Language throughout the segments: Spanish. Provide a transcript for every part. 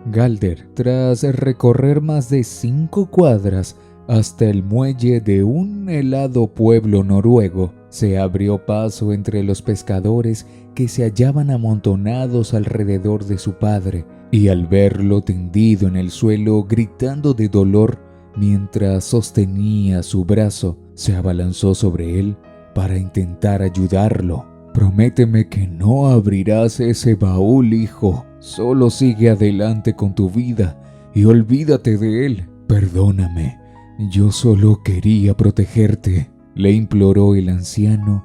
Galder, tras recorrer más de 5 cuadras hasta el muelle de un helado pueblo noruego, se abrió paso entre los pescadores que se hallaban amontonados alrededor de su padre, y al verlo tendido en el suelo gritando de dolor mientras sostenía su brazo, se abalanzó sobre él para intentar ayudarlo. «Prométeme que no abrirás ese baúl, hijo. Solo sigue adelante con tu vida y olvídate de él. Perdóname, yo solo quería protegerte», le imploró el anciano,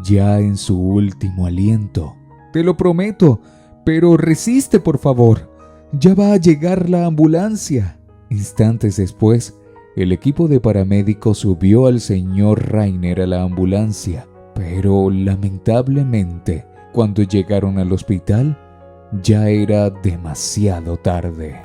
ya en su último aliento. «Te lo prometo, pero resiste, por favor. Ya va a llegar la ambulancia». Instantes después, el equipo de paramédicos subió al señor Rainer a la ambulancia, pero lamentablemente, cuando llegaron al hospital, ya era demasiado tarde.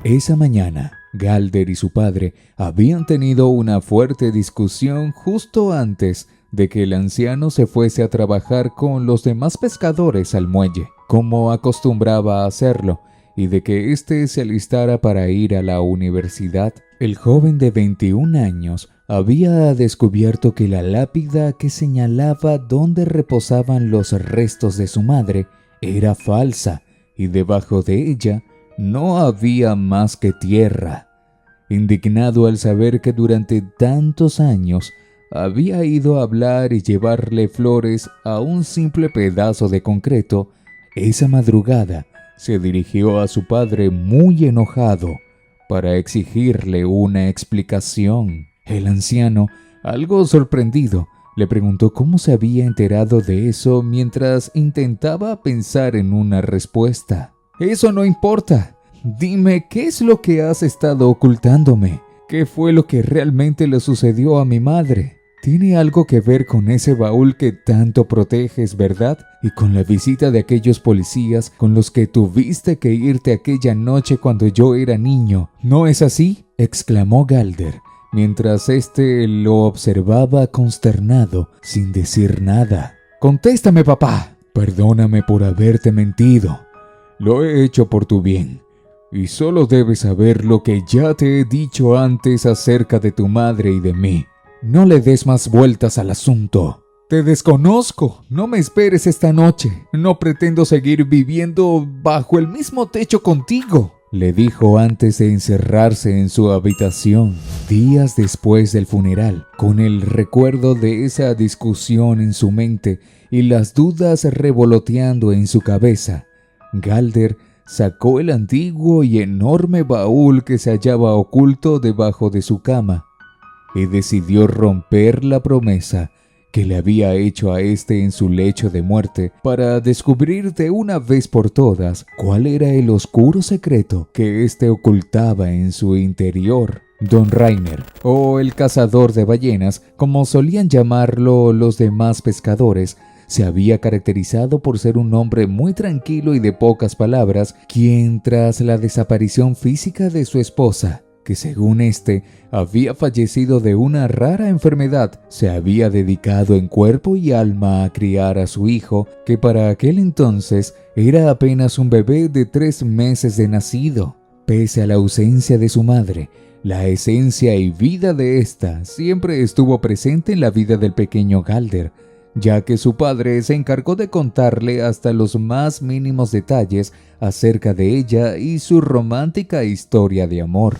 Esa mañana, Galder y su padre habían tenido una fuerte discusión justo antes de que el anciano se fuese a trabajar con los demás pescadores al muelle, como acostumbraba a hacerlo, y de que éste se alistara para ir a la universidad. El joven de 21 años había descubierto que la lápida que señalaba dónde reposaban los restos de su madre era falsa, y debajo de ella no había más que tierra. Indignado al saber que durante tantos años había ido a hablar y llevarle flores a un simple pedazo de concreto, esa madrugada se dirigió a su padre muy enojado para exigirle una explicación. El anciano, algo sorprendido, le preguntó cómo se había enterado de eso mientras intentaba pensar en una respuesta. «Eso no importa. Dime, ¿qué es lo que has estado ocultándome? ¿Qué fue lo que realmente le sucedió a mi madre? Tiene algo que ver con ese baúl que tanto proteges, ¿verdad? Y con la visita de aquellos policías con los que tuviste que irte aquella noche cuando yo era niño. ¿No es así?», exclamó Galder, mientras éste lo observaba consternado, sin decir nada. «Contéstame, papá». «Perdóname por haberte mentido. Lo he hecho por tu bien. Y solo debes saber lo que ya te he dicho antes acerca de tu madre y de mí. No le des más vueltas al asunto». «Te desconozco. No me esperes esta noche. No pretendo seguir viviendo bajo el mismo techo contigo», le dijo antes de encerrarse en su habitación. Días después del funeral, con el recuerdo de esa discusión en su mente y las dudas revoloteando en su cabeza, Galder sacó el antiguo y enorme baúl que se hallaba oculto debajo de su cama y decidió romper la promesa que le había hecho a éste en su lecho de muerte para descubrir de una vez por todas cuál era el oscuro secreto que éste ocultaba en su interior. Don Rainer, o el cazador de ballenas, como solían llamarlo los demás pescadores, se había caracterizado por ser un hombre muy tranquilo y de pocas palabras, quien tras la desaparición física de su esposa, que según éste había fallecido de una rara enfermedad, se había dedicado en cuerpo y alma a criar a su hijo, que para aquel entonces era apenas un bebé de 3 meses de nacido. Pese a la ausencia de su madre, la esencia y vida de ésta siempre estuvo presente en la vida del pequeño Galder, ya que su padre se encargó de contarle hasta los más mínimos detalles acerca de ella y su romántica historia de amor.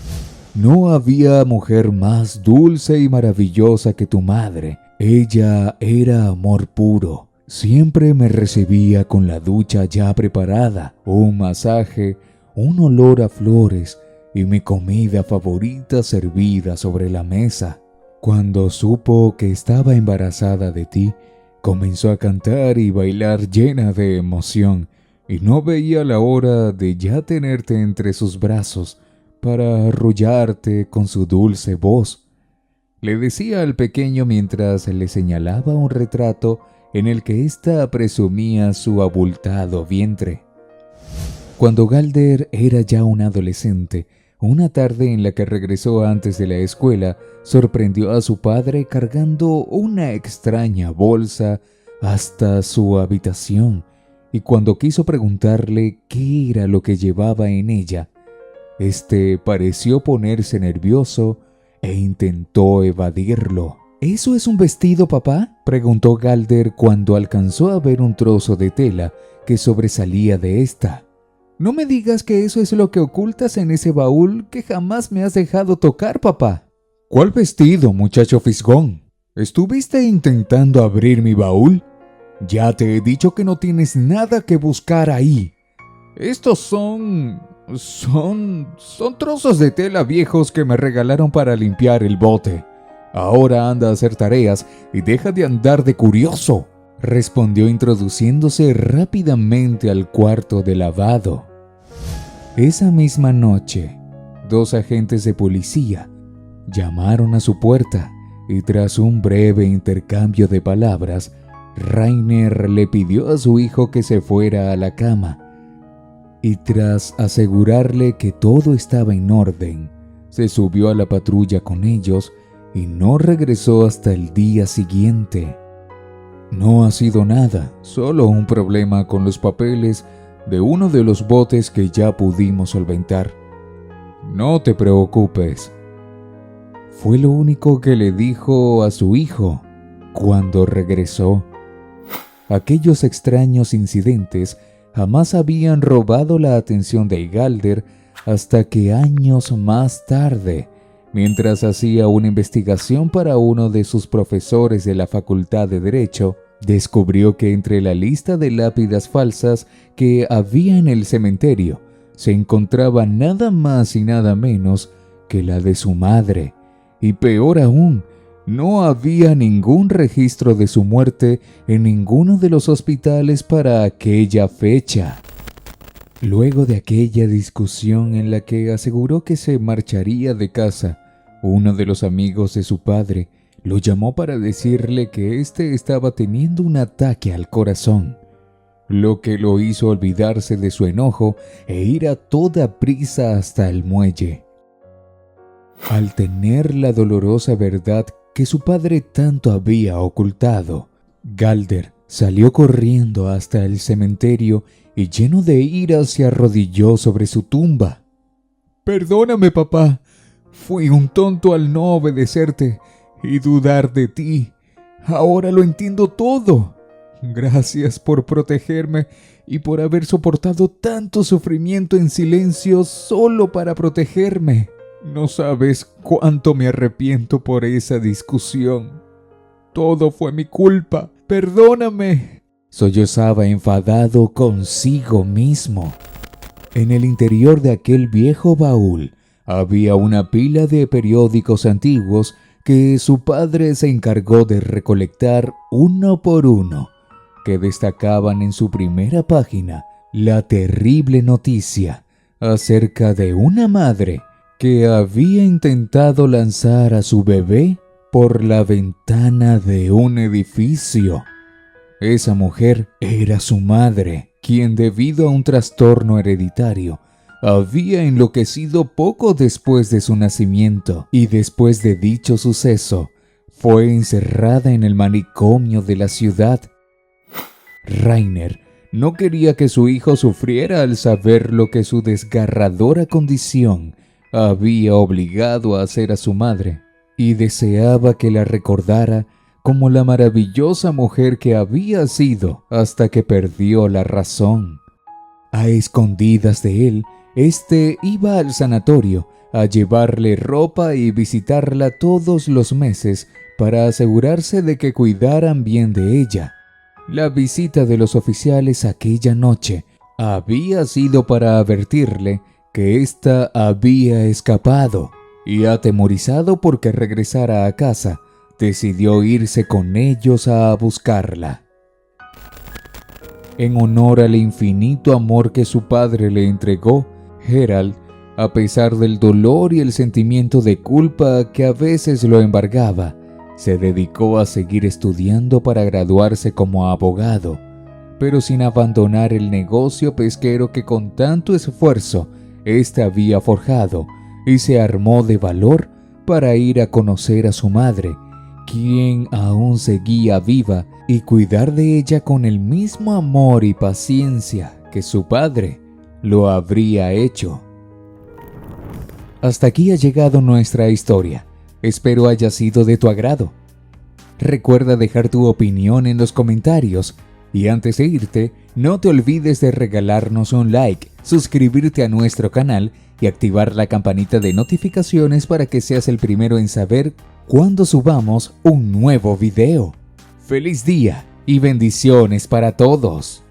«No había mujer más dulce y maravillosa que tu madre. Ella era amor puro. Siempre me recibía con la ducha ya preparada, un masaje, un olor a flores y mi comida favorita servida sobre la mesa. Cuando supo que estaba embarazada de ti, comenzó a cantar y bailar llena de emoción, y no veía la hora de ya tenerte entre sus brazos para arrullarte con su dulce voz», le decía al pequeño mientras le señalaba un retrato en el que ésta presumía su abultado vientre. Cuando Galder era ya un adolescente, una tarde en la que regresó antes de la escuela, sorprendió a su padre cargando una extraña bolsa hasta su habitación y cuando quiso preguntarle qué era lo que llevaba en ella, pareció ponerse nervioso e intentó evadirlo. ¿Eso es un vestido, papá?, preguntó Galder cuando alcanzó a ver un trozo de tela que sobresalía de esta. No me digas que eso es lo que ocultas en ese baúl que jamás me has dejado tocar, papá. ¿Cuál vestido, muchacho fisgón? ¿Estuviste intentando abrir mi baúl? Ya te he dicho que no tienes nada que buscar ahí. Estos son trozos de tela viejos que me regalaron para limpiar el bote. Ahora anda a hacer tareas y deja de andar de curioso, respondió introduciéndose rápidamente al cuarto de lavado. Esa misma noche, 2 agentes de policía llamaron a su puerta y tras un breve intercambio de palabras, Rainer le pidió a su hijo que se fuera a la cama y tras asegurarle que todo estaba en orden, se subió a la patrulla con ellos y no regresó hasta el día siguiente. No ha sido nada, solo un problema con los papeles de uno de los botes que ya pudimos solventar. No te preocupes. Fue lo único que le dijo a su hijo cuando regresó. Aquellos extraños incidentes jamás habían robado la atención de Galder hasta que años más tarde, mientras hacía una investigación para uno de sus profesores de la Facultad de Derecho, descubrió que entre la lista de lápidas falsas que había en el cementerio se encontraba nada más y nada menos que la de su madre. Y peor aún, no había ningún registro de su muerte en ninguno de los hospitales para aquella fecha. Luego de aquella discusión en la que aseguró que se marcharía de casa, uno de los amigos de su padre lo llamó para decirle que estaba teniendo un ataque al corazón, lo que lo hizo olvidarse de su enojo e ir a toda prisa hasta el muelle. Al tener la dolorosa verdad que su padre tanto había ocultado, Galder salió corriendo hasta el cementerio y lleno de ira se arrodilló sobre su tumba. «Perdóname, papá. Fui un tonto al no obedecerte y dudar de ti. Ahora lo entiendo todo. Gracias por protegerme y por haber soportado tanto sufrimiento en silencio solo para protegerme. No sabes cuánto me arrepiento por esa discusión. Todo fue mi culpa. Perdóname», sollozaba enfadado consigo mismo. En el interior de aquel viejo baúl había una pila de periódicos antiguos que su padre se encargó de recolectar uno por uno, que destacaban en su primera página la terrible noticia acerca de una madre que había intentado lanzar a su bebé por la ventana de un edificio. Esa mujer era su madre, quien debido a un trastorno hereditario había enloquecido poco después de su nacimiento y después de dicho suceso fue encerrada en el manicomio de la ciudad. Rainer no quería que su hijo sufriera al saber lo que su desgarradora condición había obligado a hacer a su madre y deseaba que la recordara como la maravillosa mujer que había sido hasta que perdió la razón. A escondidas de él, iba al sanatorio a llevarle ropa y visitarla todos los meses para asegurarse de que cuidaran bien de ella. La visita de los oficiales aquella noche había sido para advertirle que ésta había escapado y, atemorizado porque regresara a casa, decidió irse con ellos a buscarla. En honor al infinito amor que su padre le entregó, Gerald, a pesar del dolor y el sentimiento de culpa que a veces lo embargaba, se dedicó a seguir estudiando para graduarse como abogado, pero sin abandonar el negocio pesquero que con tanto esfuerzo había forjado, y se armó de valor para ir a conocer a su madre, quien aún seguía viva y cuidar de ella con el mismo amor y paciencia que su padre lo habría hecho. Hasta aquí ha llegado nuestra historia. Espero haya sido de tu agrado. Recuerda dejar tu opinión en los comentarios y antes de irte, no te olvides de regalarnos un like, suscribirte a nuestro canal y activar la campanita de notificaciones para que seas el primero en saber cuando subamos un nuevo video. ¡Feliz día y bendiciones para todos!